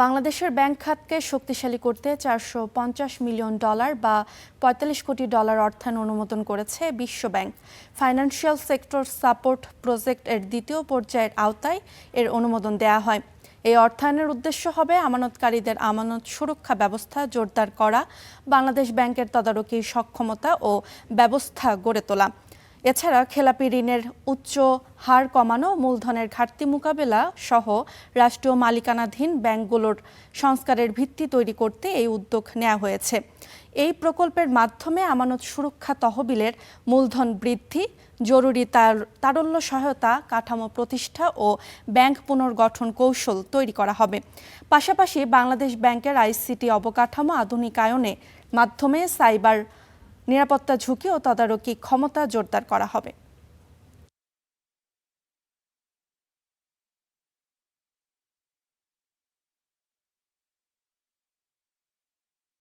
বাংলাদেশের ব্যাংক খাতকে শক্তিশালী করতে $450 মিলিয়ন বা $45 কোটি অর্থায়ন অনুমোদন করেছে বিশ্ব bank. Financial sector support project এর দ্বিতীয় পর্যায়ের আওতায় এর অনুমোদন দেওয়া হয়। এই অর্থায়নের উদ্দেশ্য হবে আমানতকারীদের আমানত সুরক্ষা ব্যবস্থা জোরদার করা, বাংলাদেশ ব্যাংকের তদারকি সক্ষমতা ও ব্যবস্থা গড়ে তোলা। এছাড়া খেলাপি ঋণের উচ্চ হার কমানো, মূলধনের ঘাটতি মোকাবেলা সহ রাষ্ট্রীয় মালিকানাধীন ব্যাংকগুলোর সংস্কারের ভিত্তি তৈরি করতে এই উদ্যোগ নেওয়া হয়েছে। এই প্রকল্পের মাধ্যমে আমানত সুরক্ষা তহবিলের মূলধন বৃদ্ধি, জরুরি তারল্য সহায়তা কাঠামো প্রতিষ্ঠা ও ব্যাংক পুনর্গঠন কৌশল তৈরি করা হবে। পাশাপাশি বাংলাদেশ ব্যাংকের আইসিটি অবকাঠামো আধুনিকায়নের মাধ্যমে সাইবার নিরাপত্তা ঝুঁকি ও তদারকি ক্ষমতা জোরদার করা হবে।